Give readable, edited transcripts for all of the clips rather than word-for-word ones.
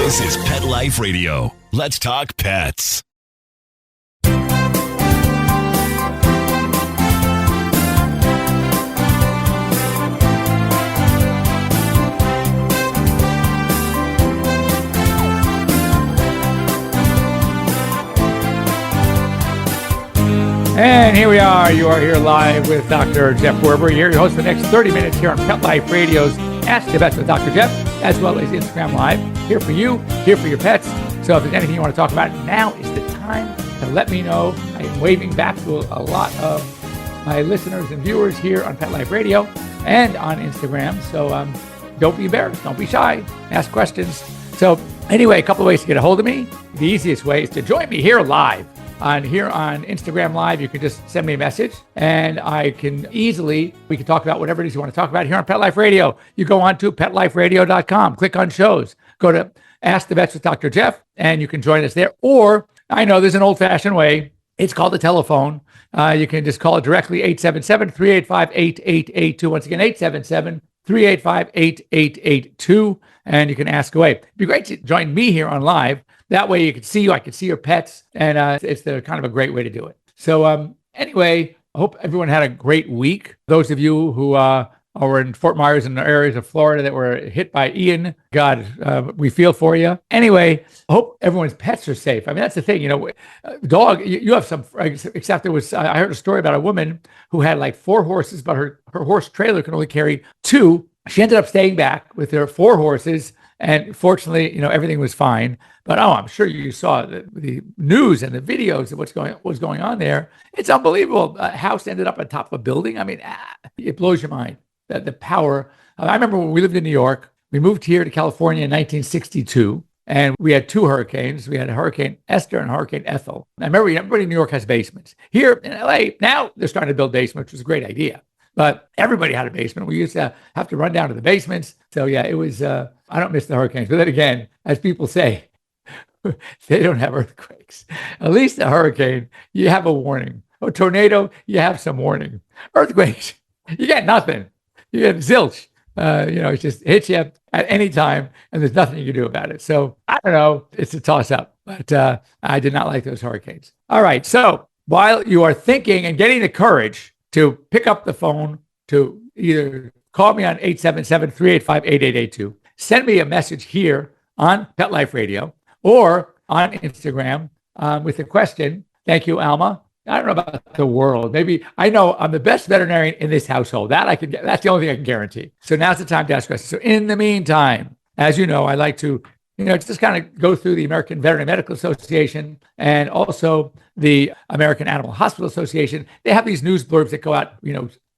This is Pet Life Radio. Let's talk pets. And here we are. You are here live with Dr. Jeff Werber. Here, your host for the next 30 minutes here on Pet Life Radio's Ask the Vets with Dr. Jeff, as well as Instagram Live. Here for you, here for your pets. So if there's anything you want to talk about, now is the time to let me know. I am waving back to a lot of my listeners and viewers here on Pet Life Radio and on Instagram. So don't be embarrassed. Don't be shy. Ask questions. So anyway, a couple of ways to get a hold of me. The easiest way is to join me here live. Here on Instagram Live, you can just send me a message and we can talk about whatever it is you want to talk about here on Pet Life Radio. You go on to PetLifeRadio.com, click on shows, go to Ask the Vets with Dr. Jeff, and you can join us there. Or, I know there's an old-fashioned way. It's called the telephone. You can just call it directly, 877-385-8882. Once again, 877-385-8882, and you can ask away. It'd be great to join me here on live. That way you can see you, I can see your pets, and it's the kind of a great way to do it. So anyway, I hope everyone had a great week. Those of you who are in Fort Myers and the areas of Florida that were hit by Ian, God, we feel for you. Anyway, I hope everyone's pets are safe. I mean, that's the thing, dog, you have some, except there was, I heard a story about a woman who had like 4 horses, but her horse trailer can only carry 2. She ended up staying back with her 4 horses. And fortunately, everything was fine. But I'm sure you saw the news and the videos of what's going on there. It's unbelievable. A house ended up on top of a building. I mean, it blows your mind. The power. I remember when we lived in New York. We moved here to California in 1962, and we had 2 hurricanes. We had Hurricane Esther and Hurricane Ethel. I remember everybody in New York has basements. Here in LA, now they're starting to build basements, which is a great idea. But everybody had a basement. We used to have to run down to the basements. So yeah, it was, I don't miss the hurricanes. But then again, as people say, they don't have earthquakes. At least a hurricane, you have a warning. A tornado, you have some warning. Earthquakes, you get nothing. You get zilch. It just hits you at any time, and there's nothing you can do about it. So I don't know. It's a toss-up. But I did not like those hurricanes. All right. So while you are thinking and getting the courage to pick up the phone, to either call me on 877-385-8882, send me a message here on Pet Life Radio or on Instagram with a question. Thank you, Alma. I don't know about the world. Maybe I know I'm the best veterinarian in this household. That's the only thing I can guarantee. So now's the time to ask questions. So in the meantime, as you know, I like to just kind of go through the American Veterinary Medical Association and also the American Animal Hospital Association. They have these news blurbs that go out,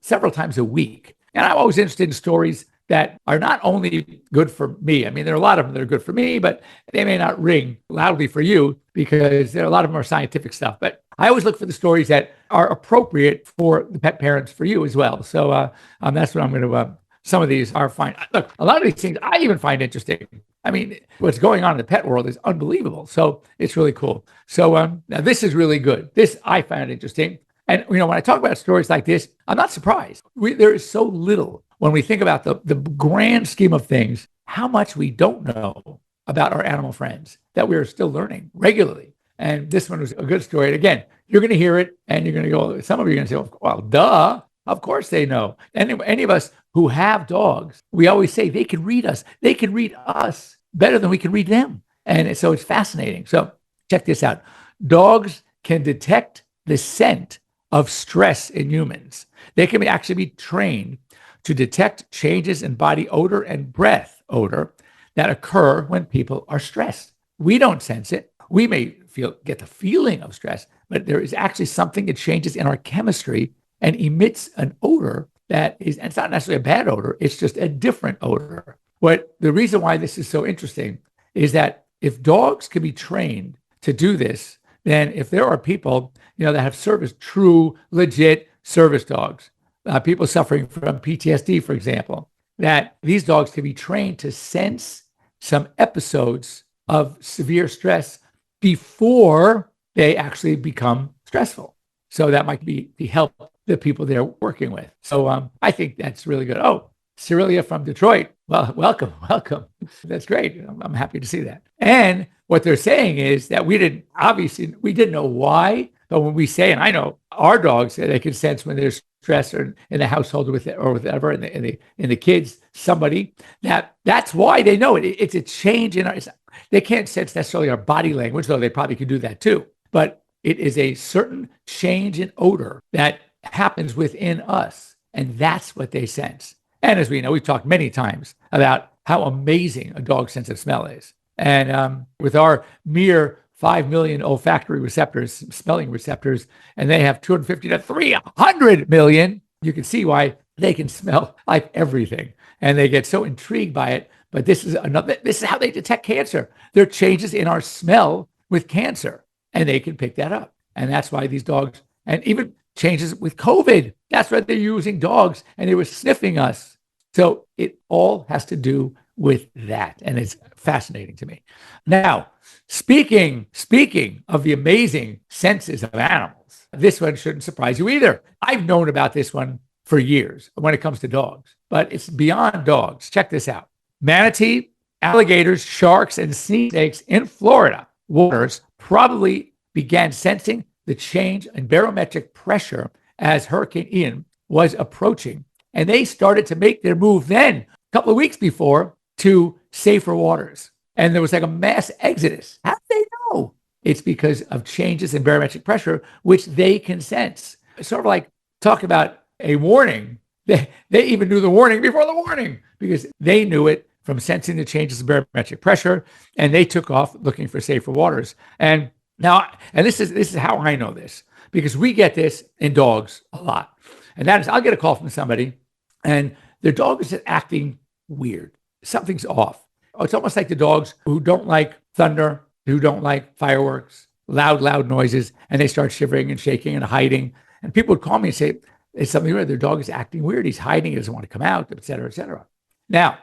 several times a week. And I'm always interested in stories that are not only good for me. I mean, there are a lot of them that are good for me, but they may not ring loudly for you because a lot of them are scientific stuff. But I always look for the stories that are appropriate for the pet parents, for you as well. So that's what I'm going to, some of these are fine. Look, a lot of these things I even find interesting. I mean, what's going on in the pet world is unbelievable. So it's really cool. So now this is really good. This I found interesting. And, when I talk about stories like this, I'm not surprised. There is so little when we think about the grand scheme of things, how much we don't know about our animal friends that we're still learning regularly. And this one was a good story. And again, you're going to hear it and you're going to go, some of you are going to say, well, duh. Of course they know. Any of us who have dogs, we always say they can read us. They can read us better than we can read them. And so it's fascinating. So check this out. Dogs can detect the scent of stress in humans. They can actually be trained to detect changes in body odor and breath odor that occur when people are stressed. We don't sense it. We may get the feeling of stress, but there is actually something that changes in our chemistry and emits an odor that is, and it's not necessarily a bad odor, it's just a different odor. The reason why this is so interesting is that if dogs can be trained to do this, then if there are people, that have true, legit service dogs, people suffering from PTSD, for example, that these dogs can be trained to sense some episodes of severe stress before they actually become stressful. So that might be help the people they're working with. So I think that's really good. Oh, Cyrilia from Detroit. Well, welcome, welcome. That's great. I'm happy to see that. And what they're saying is that we didn't know why, but when we say, and I know our dogs, they can sense when there's stress or in the household with it or whatever, in the kids, somebody that's why they know it. It's a change in our. They can't sense necessarily our body language, though they probably could do that too. But it is a certain change in odor that happens within us, and that's what they sense. And as we know, we've talked many times about how amazing a dog's sense of smell is. And with our mere 5 million olfactory receptors, smelling receptors, and they have 250 to 300 million, you can see why they can smell like everything. And they get so intrigued by it. But this is how they detect cancer. There are changes in our smell with cancer, and they can pick that up. And that's why these dogs, and even changes with COVID, that's why they're using dogs, and they were sniffing us. So it all has to do with that. And it's fascinating to me. Now, speaking of the amazing senses of animals, this one shouldn't surprise you either. I've known about this one for years when it comes to dogs, but it's beyond dogs. Check this out. Manatee, alligators, sharks, and sea snakes in Florida waters probably began sensing the change in barometric pressure as Hurricane Ian was approaching. And they started to make their move then, a couple of weeks before, to safer waters. And there was like a mass exodus. How did they know? It's because of changes in barometric pressure, which they can sense. Sort of like talk about a warning. They even knew the warning before the warning because they knew it from sensing the changes in barometric pressure, and they took off looking for safer waters. And now, and this is how I know this, because we get this in dogs a lot. And that is, I'll get a call from somebody, and their dog is acting weird. Something's off. It's almost like the dogs who don't like thunder, who don't like fireworks, loud noises, and they start shivering and shaking and hiding. And people would call me and say, it's something weird. Their dog is acting weird. He's hiding. He doesn't want to come out, et cetera, et cetera. Now,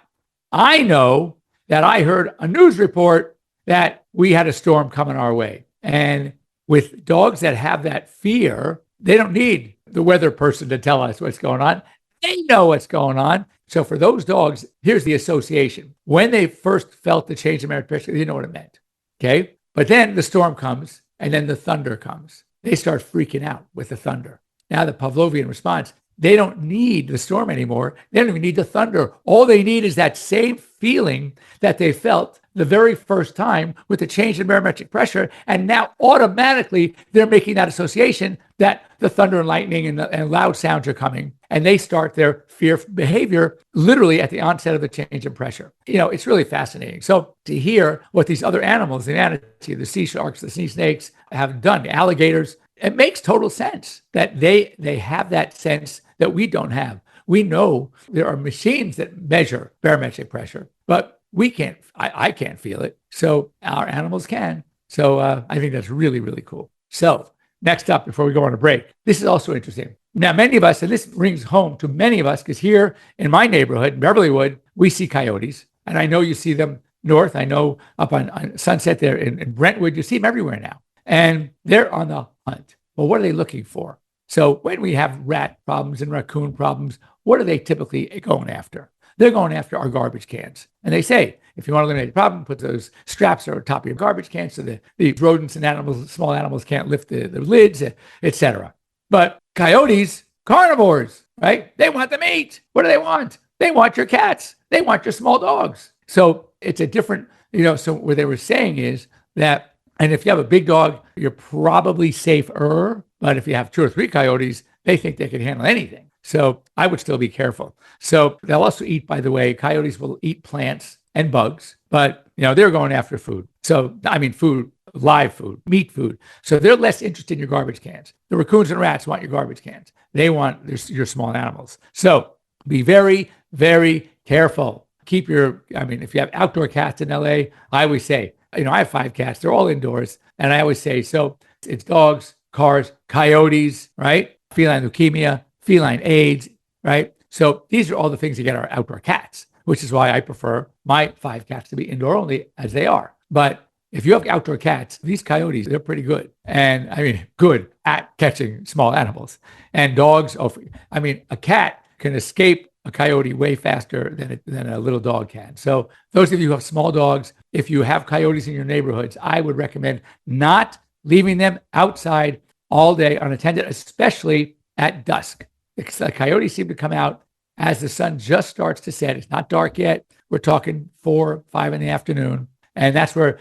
I know that I heard a news report that we had a storm coming our way. And with dogs that have that fear, they don't need the weather person to tell us what's going on. They know what's going on. So for those dogs, here's the association. When they first felt the change in barometric pressure, they know what it meant. Okay. But then the storm comes and then the thunder comes. They start freaking out with the thunder. Now the Pavlovian response, they don't need the storm anymore. They don't even need the thunder. All they need is that same feeling that they felt the very first time with the change in barometric pressure. And now automatically they're making that association that the thunder and lightning and loud sounds are coming. And they start their fear behavior literally at the onset of the change in pressure. You know, it's really fascinating. So to hear what these other animals, the manatee, the sea sharks, the sea snakes have done, the alligators, it makes total sense that they have that sense that we don't have. We know there are machines that measure barometric pressure, but we can't, I can't feel it. So our animals can. So I think that's really, really cool. So next up, before we go on a break, this is also interesting. Now, many of us, and this rings home to many of us, because here in my neighborhood, Beverlywood, we see coyotes. And I know you see them north. I know up on Sunset there in Brentwood, you see them everywhere now. And they're on the hunt. Well, what are they looking for? So when we have rat problems and raccoon problems, what are they typically going after? They're going after our garbage cans. And they say, if you want to eliminate the problem, put those straps over top of your garbage cans so the rodents and animals, small animals can't lift the lids, etc. But coyotes, carnivores, right? They want the meat. What do they want? They want your cats. They want your small dogs. So it's a different, so what they were saying is that, and if you have a big dog, you're probably safer. But if you have 2 or 3 coyotes, they think they can handle anything. So I would still be careful. So they'll also eat, by the way, coyotes will eat plants and bugs, but they're going after food. So, I mean, food, live food, meat food. So they're less interested in your garbage cans. The raccoons and rats want your garbage cans. They want your small animals. So be very, very careful. Keep if you have outdoor cats in LA, I always say, I have 5 cats. They're all indoors. And I always say, so it's dogs, cars, coyotes, right? Feline leukemia, feline AIDS, right? So these are all the things that get our outdoor cats, which is why I prefer my 5 cats to be indoor only as they are. But if you have outdoor cats, these coyotes, they're pretty good. And good at catching small animals. And dogs, a cat can escape a coyote way faster than a little dog can. So those of you who have small dogs, if you have coyotes in your neighborhoods, I would recommend not leaving them outside all day unattended, especially at dusk. The coyotes seem to come out as the sun just starts to set. It's not dark yet. We're talking 4, 5 in the afternoon. And that's where,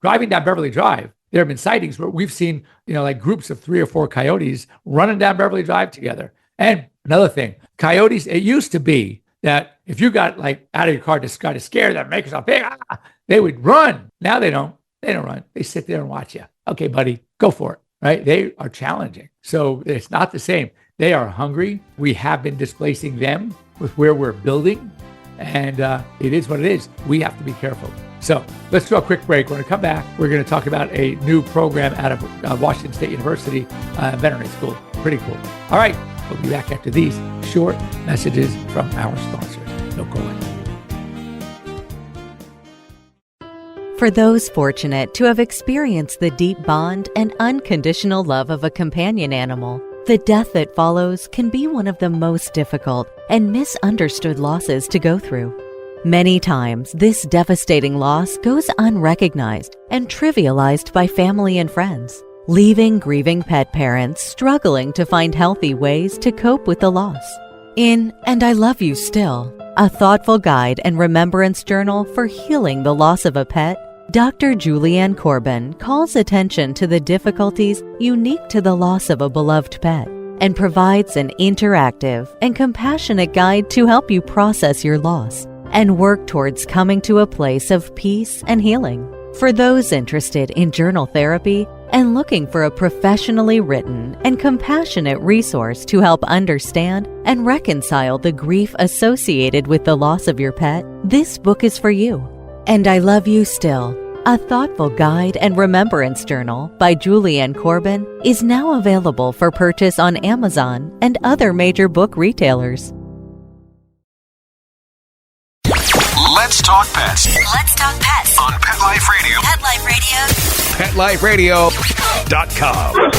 driving down Beverly Drive, there have been sightings where we've seen, like groups of 3 or 4 coyotes running down Beverly Drive together. And another thing, coyotes, it used to be that if you got like out of your car to kind of scare them, make yourself big, they would run. Now they don't. They don't run. They sit there and watch you. Okay, buddy, go for it, right? They are challenging. So it's not the same. They are hungry. We have been displacing them with where we're building. And it is what it is. We have to be careful. So let's do a quick break. When we come back, we're going to talk about a new program out of Washington State University Veterinary School. Pretty cool. All right. We'll be back after these short messages from our sponsors. Don't go away. For those fortunate to have experienced the deep bond and unconditional love of a companion animal, the death that follows can be one of the most difficult and misunderstood losses to go through. Many times, this devastating loss goes unrecognized and trivialized by family and friends, leaving grieving pet parents struggling to find healthy ways to cope with the loss. In And I Love You Still, a thoughtful guide and remembrance journal for healing the loss of a pet, Dr. Julianne Corbin calls attention to the difficulties unique to the loss of a beloved pet and provides an interactive and compassionate guide to help you process your loss and work towards coming to a place of peace and healing. For those interested in journal therapy and looking for a professionally written and compassionate resource to help understand and reconcile the grief associated with the loss of your pet, this book is for you. And I Love You Still, a thoughtful guide and remembrance journal by Julianne Corbin, is now available for purchase on Amazon and other major book retailers. Let's talk pets. Let's talk pets On Pet Life Radio. Pet Life Radio. PetLifeRadio.com.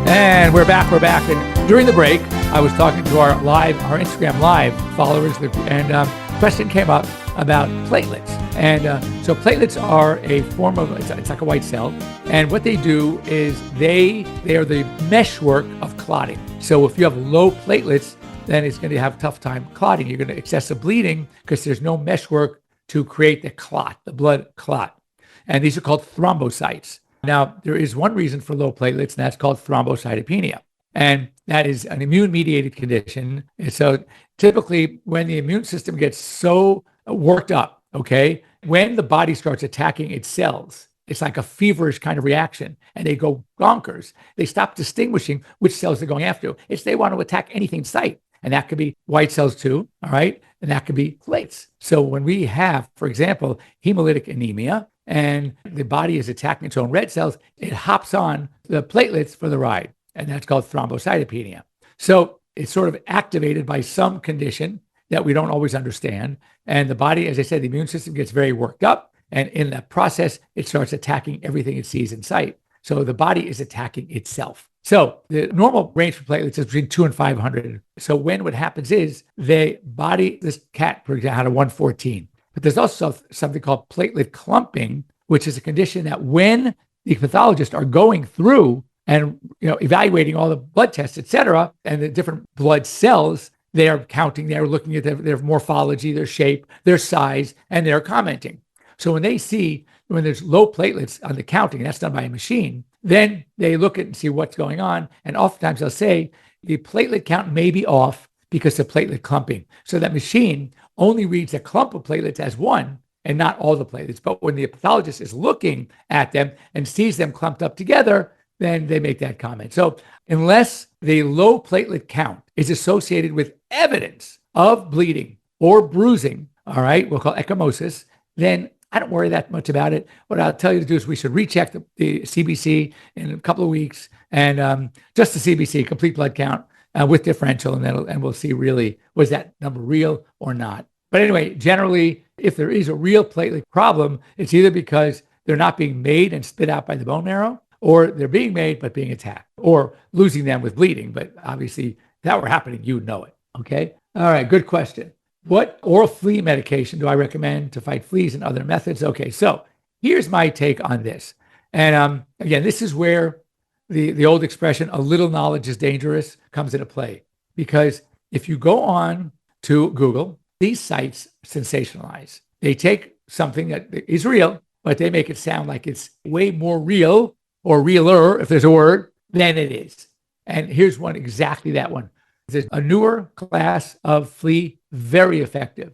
And we're back. And during the break, I was talking to our Instagram live followers, and question came up about platelets. And so platelets are a form of, it's like a white cell. And what they do is they are the meshwork of clotting. So if you have low platelets, then it's going to have a tough time clotting. You're going to excessive bleeding because there's no meshwork to create the clot, the blood clot. And these are called thrombocytes. Now, there is one reason for low platelets, and that's called thrombocytopenia. And that is an immune-mediated condition. And so typically when the immune system gets so worked up, okay, when the body starts attacking its cells, it's like a feverish kind of reaction, and they go bonkers. They stop distinguishing which cells they're going after. They want to attack anything in sight, and that could be white cells too, all right? And that could be plates. So when we have, for example, hemolytic anemia, and the body is attacking its own red cells, it hops on the platelets for the ride, and that's called thrombocytopenia. So it's sort of activated by some condition that we don't always understand. And the body, as I said, the immune system gets very worked up. And in that process, it starts attacking everything it sees in sight. So the body is attacking itself. So the normal range for platelets is between 200 and 500. So what happens is the body, this cat, for example, had a 114. But there's also something called platelet clumping, which is a condition that when the pathologists are going through and evaluating all the blood tests, et cetera, and the different blood cells, they are counting, they're looking at their morphology, their shape, their size, and they're commenting. So when they see, when there's low platelets on the counting, that's done by a machine, then they look at and see what's going on. And oftentimes they'll say the platelet count may be off because of platelet clumping. So that machine only reads a clump of platelets as one and not all the platelets. But when the pathologist is looking at them and sees them clumped up together, then they make that comment. So unless the low platelet count is associated with evidence of bleeding or bruising, all right, we'll call ecchymosis, then I don't worry that much about it. What I'll tell you to do is we should recheck the CBC in a couple of weeks, and just the CBC, complete blood count with differential, and we'll see really, was that number real or not. But anyway, generally, if there is a real platelet problem, it's either because they're not being made and spit out by the bone marrow, or they're being made but being attacked, or losing them with bleeding. But obviously, if that were happening, you would know it. Okay. All right. Good question. What oral flea medication do I recommend to fight fleas and other methods? Okay. So here's my take on this. And again, this is where the old expression, a little knowledge is dangerous, comes into play. Because if you go on to Google, these sites sensationalize. They take something that is real, but they make it sound like it's way more real or realer, if there's a word, than it is. And here's one, exactly that one. There's a newer class of flea, very effective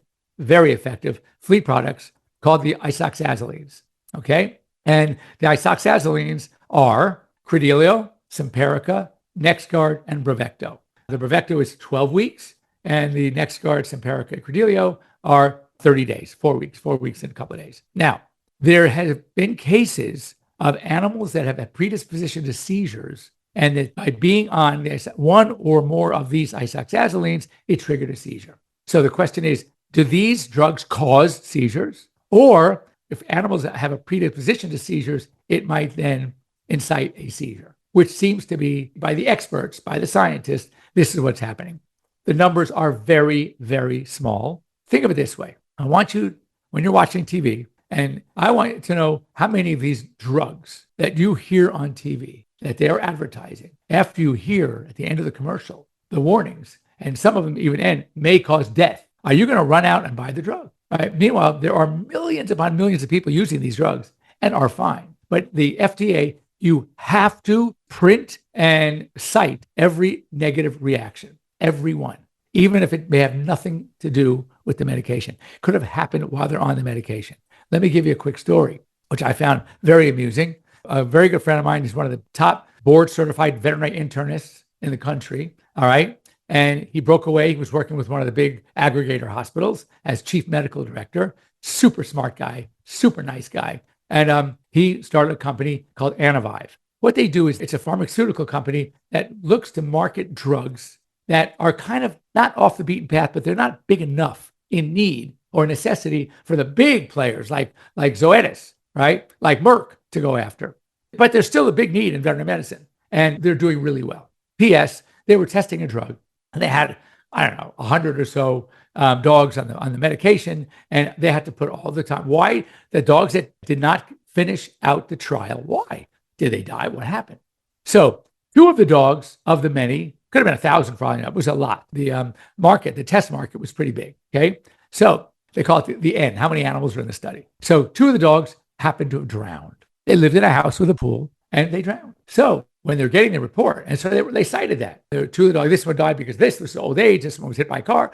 flea products called the isoxazolines. Okay. And the isoxazolines are Credelio, Simparica, NexGard, and Bravecto. The Bravecto is 12 weeks, and the NexGard, Simparica, and Credelio are 30 days, 4 weeks and a couple of days. Now, there have been cases of animals that have a predisposition to seizures, and that by being on one or more of these isoxazolines, it triggered a seizure. So the question is, do these drugs cause seizures? Or if animals have a predisposition to seizures, it might then incite a seizure, which seems to be, by the experts, by the scientists, this is what's happening. The numbers are very, very small. Think of it this way. I want you, when you're watching TV, and I want you to know how many of these drugs that you hear on TV that they are advertising, after you hear at the end of the commercial, the warnings, and some of them even end, may cause death. Are you going to run out and buy the drug? Right? Meanwhile, there are millions upon millions of people using these drugs and are fine. But the FDA, you have to print and cite every negative reaction, every one, even if it may have nothing to do with the medication. Could have happened while they're on the medication. Let me give you a quick story, which I found very amusing. A very good friend of mine is one of the top board-certified veterinary internists in the country, all right? And he broke away. He was working with one of the big aggregator hospitals as chief medical director. Super smart guy, super nice guy. And he started a company called Anavive. What they do is it's a pharmaceutical company that looks to market drugs that are kind of not off the beaten path, but they're not big enough in need or necessity for the big players like Zoetis, right? Like Merck to go after. But there's still a big need in veterinary medicine, and they're doing really well. P.S. They were testing a drug, and they had, 100 or so dogs on the medication, and they had to put all the time. Why? The dogs that did not finish out the trial, why? Did they die? What happened? So 2 of the dogs of the many, could have been 1,000 probably, it was a lot. The test market was pretty big, okay? So they call it the N, how many animals were in the study. So 2 of the dogs happened to have drowned. They lived in a house with a pool, and they drowned. So when they're getting the report, and so they cited that. There were 2 of the dogs, this one died because this was old age, this one was hit by a car,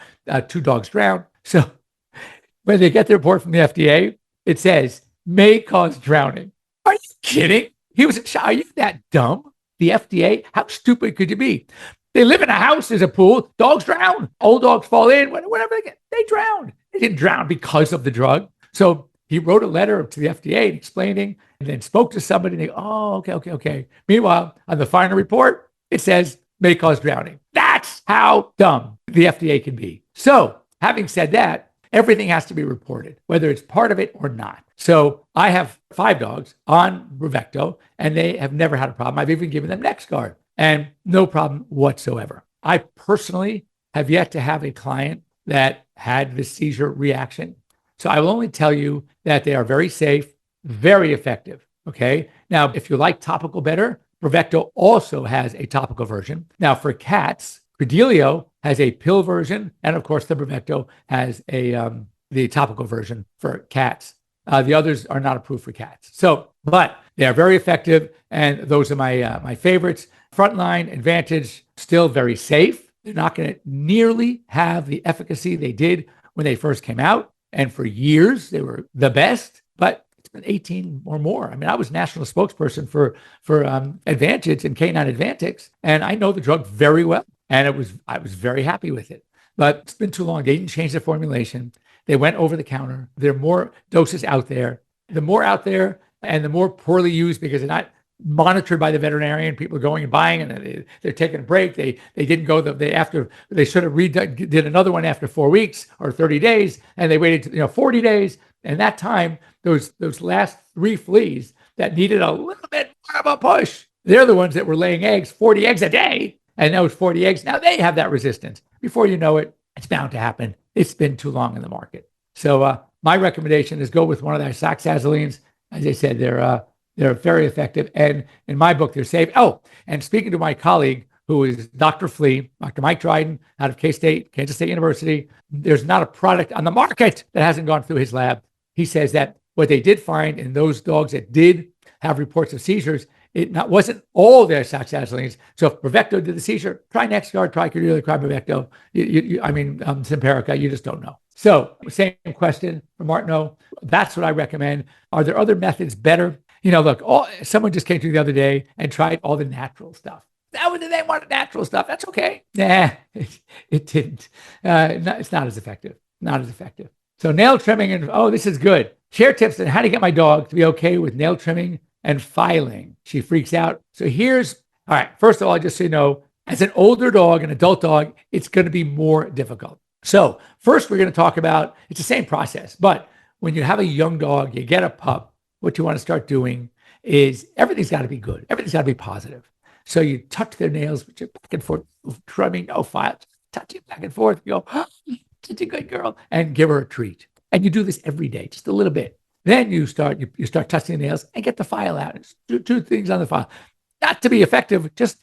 2 dogs drowned. So when they get the report from the FDA, it says, may cause drowning. Are you kidding? He was, are you that dumb? The FDA, how stupid could you be? They live in a house, there's a pool, dogs drown. Old dogs fall in, whatever they drown. They didn't drown because of the drug. So he wrote a letter to the FDA explaining, and then spoke to somebody, and they go, oh, okay. Meanwhile, on the final report, it says may cause drowning. That's how dumb the FDA can be. So having said that, everything has to be reported, whether it's part of it or not. So I have 5 dogs on Bravecto, and they have never had a problem. I've even given them NexGard, and no problem whatsoever. I personally have yet to have a client that had this seizure reaction. So I will only tell you that they are very safe, very effective. Okay. Now, if you like topical better, Bravecto also has a topical version. Now, for cats, Credelio has a pill version, and of course, the Bravecto has the topical version for cats. The others are not approved for cats. So, but they are very effective, and those are my favorites. Frontline Advantage, still very safe. They're not going to nearly have the efficacy they did when they first came out. And for years, they were the best, but it's been 18 or more. I mean, I was national spokesperson for Advantage and Canine Advantix, and I know the drug very well. And I was very happy with it. But it's been too long. They didn't change the formulation. They went over the counter. There are more doses out there. The more out there and the more poorly used because they're not monitored by the veterinarian. People are going and buying, and they're taking a break. They didn't go after they should have did another one after 4 weeks or 30 days, and they waited 40 days. And that time, those last 3 fleas that needed a little bit more of a push, they're the ones that were laying eggs, 40 eggs a day. And those 40 eggs, now they have that resistance. Before you know it, it's bound to happen. It's been too long in the market. So my recommendation is go with one of their oxazolines. As I said, they're very effective. And in my book, they're safe. Oh, and speaking to my colleague, who is Dr. Flea, Dr. Mike Dryden out of K-State, Kansas State University, there's not a product on the market that hasn't gone through his lab. He says that what they did find in those dogs that did have reports of seizures, wasn't all their oxazolines. So if Bravecto did the seizure, try NexGard, try Cordelia, try Bravecto. Simparica, you just don't know. So same question from Martineau. That's what I recommend. Are there other methods better? Look, someone just came to me the other day and tried all the natural stuff. They wanted natural stuff. That's okay. Nah, it didn't. It's not as effective. Not as effective. So nail trimming this is good. Share tips on how to get my dog to be okay with nail trimming and filing. She freaks out. So all right, first of all, just so you know, as an older dog, an adult dog, it's going to be more difficult. So first we're going to talk about, it's the same process, but when you have a young dog, you get a pup, what you want to start doing is everything's got to be good. Everything's got to be positive. So you touch their nails, back and forth, trimming, no file, touch it back and forth. You go, oh, such a good girl, and give her a treat. And you do this every day, just a little bit. Then you start touching the nails and get the file out. Two things on the file. Not to be effective, just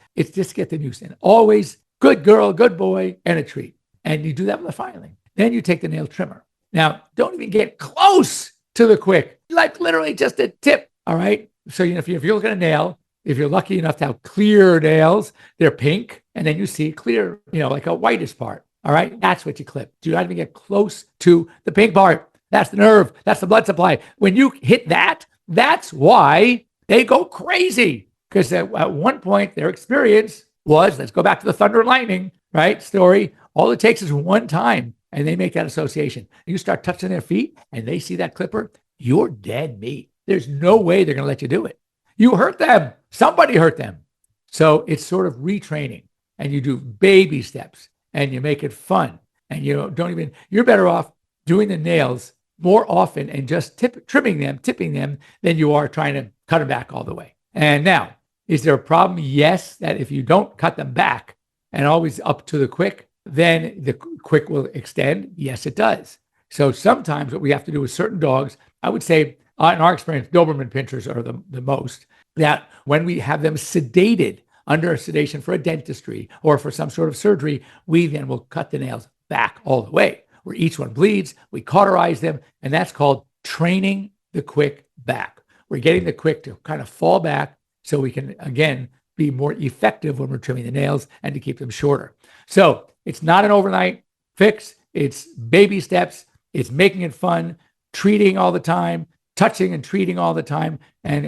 get the noose in. Always good girl, good boy, and a treat. And you do that with the filing. Then you take the nail trimmer. Now, don't even get close to the quick, like literally just a tip. All right. So if you look at a nail, if you're lucky enough to have clear nails, they're pink, and then you see clear, like a whitish part. All right. That's what you clip. Do not even get close to the pink part. That's the nerve. That's the blood supply. When you hit that, that's why they go crazy. Because at one point, their experience was, let's go back to the thunder and lightning, right? Story. All it takes is one time, and they make that association. You start touching their feet, and they see that clipper, you're dead meat. There's no way they're going to let you do it. You hurt them. Somebody hurt them. So it's sort of retraining, and you do baby steps, and you make it fun, and you're better off doing the nails more often and just tipping them than you are trying to cut them back all the way. And now, is there a problem? Yes, that if you don't cut them back and always up to the quick, then the quick will extend. Yes, it does. So sometimes what we have to do with certain dogs, I would say in our experience, Doberman pinchers are the most, that when we have them sedated under a sedation for a dentistry or for some sort of surgery, we then will cut the nails back all the way, where each one bleeds, we cauterize them, and that's called training the quick back. We're getting the quick to kind of fall back so we can, again, be more effective when we're trimming the nails and to keep them shorter. So it's not an overnight fix. It's baby steps. It's making it fun, treating all the time, touching and treating all the time, and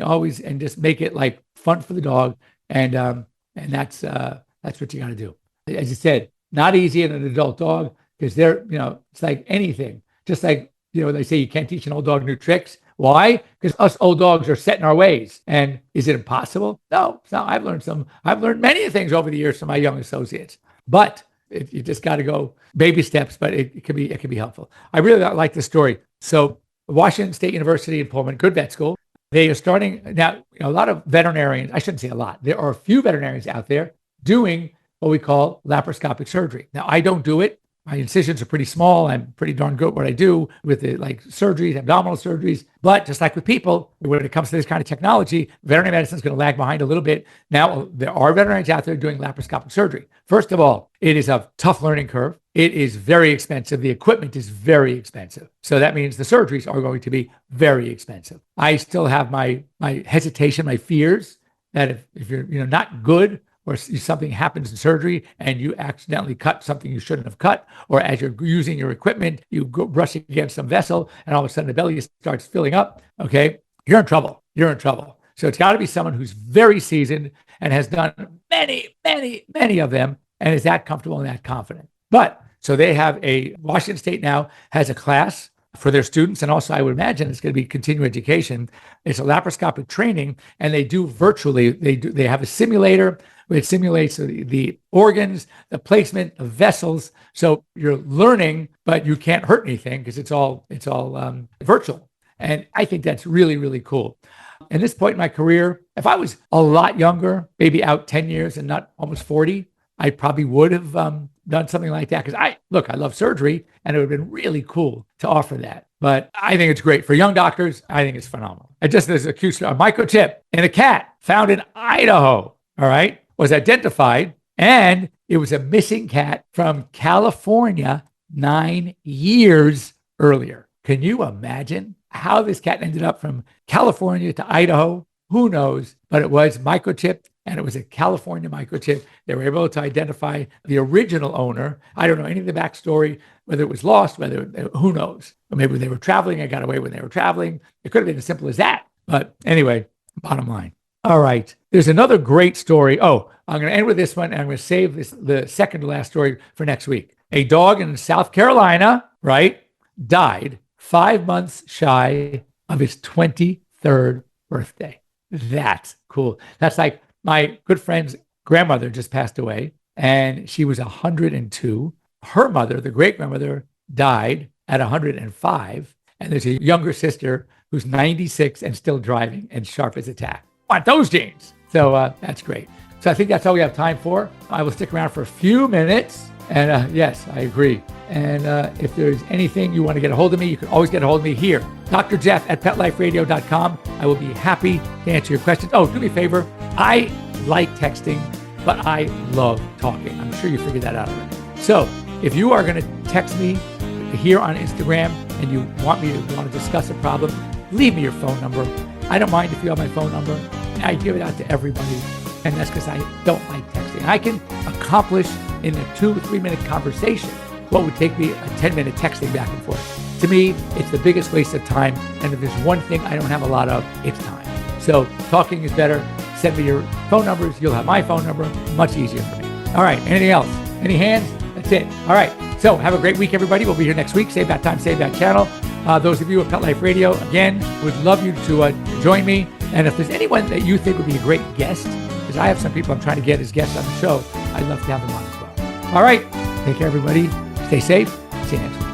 just make it like fun for the dog. And that's what you got to do. As you said, not easy in an adult dog, because it's like anything. Just like, they say you can't teach an old dog new tricks. Why? Because us old dogs are set in our ways. And is it impossible? No, it's not. I've learned many things over the years from my young associates, but you just got to go baby steps, but it can be helpful. I really like this story. So Washington State University in Pullman, good vet school. They are starting now, a lot of veterinarians, I shouldn't say a lot. There are a few veterinarians out there doing what we call laparoscopic surgery. Now, I don't do it. My incisions are pretty small. I'm pretty darn good at what I do with the surgeries, abdominal surgeries. But just like with people, when it comes to this kind of technology, veterinary medicine is going to lag behind a little bit. Now, there are veterinarians out there doing laparoscopic surgery. First of all, it is a tough learning curve. It is very expensive. The equipment is very expensive. So that means the surgeries are going to be very expensive. I still have my hesitation, my fears that if you're not good, or something happens in surgery and you accidentally cut something you shouldn't have cut, or as you're using your equipment, you go brush against some vessel and all of a sudden the belly starts filling up, okay, you're in trouble. You're in trouble. So it's got to be someone who's very seasoned and has done many, many, many of them and is that comfortable and that confident. But so they have Washington State now has a class for their students. And also, I would imagine it's going to be continuing education. It's a laparoscopic training, and they do virtually. They have a simulator where it simulates the organs, the placement of vessels. So you're learning, but you can't hurt anything because it's all virtual. And I think that's really, really cool. At this point in my career, if I was a lot younger, maybe out 10 years and not almost 40, I probably would have done something like that. Because I love surgery, and it would have been really cool to offer that. But I think it's great. For young doctors, I think it's phenomenal. And just as a cute story, a microchip in a cat found in Idaho, all right, was identified, and it was a missing cat from California 9 years earlier. Can you imagine how this cat ended up from California to Idaho? Who knows? But it was microchipped, and it was a California microchip. They were able to identify the original owner. I don't know any of the backstory, whether it was lost, who knows? Or maybe they were traveling and got away when they were traveling. It could have been as simple as that. But anyway, bottom line. All right. There's another great story. Oh, I'm going to end with this one, and I'm going to save the second to last story for next week. A dog in South Carolina, right, died 5 months shy of his 23rd birthday. That's cool. That's like my good friend's grandmother just passed away, and she was 102. Her mother, the great-grandmother, died at 105, and there's a younger sister who's 96 and still driving and sharp as a tack. Want those genes. So that's great. So I think that's all we have time for. I will stick around for a few minutes. And yes, I agree. And if there's anything you want to get a hold of me, you can always get a hold of me here. Dr. Jeff at PetLifeRadio.com. I will be happy to answer your questions. Oh, do me a favor. I like texting, but I love talking. I'm sure you figured that out already. So if you are going to text me here on Instagram and you want to discuss a problem, leave me your phone number. I don't mind if you have my phone number. I give it out to everybody, and that's because I don't like texting. I can accomplish in a 2-3 minute conversation what would take me a 10-minute texting back and forth. To me, it's the biggest waste of time, and if there's one thing I don't have a lot of, it's time. So talking is better. Send me your phone numbers. You'll have my phone number. Much easier for me. All right, anything else? Any hands? That's it. All right, so have a great week, everybody. We'll be here next week. Save that time, save that channel. Those of you at Pet Life Radio, again, would love you to join me. And if there's anyone that you think would be a great guest, because I have some people I'm trying to get as guests on the show, I'd love to have them on as well. All right. Take care, everybody. Stay safe. See you next week.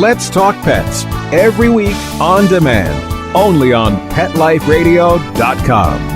Let's Talk Pets, every week on demand, only on PetLifeRadio.com.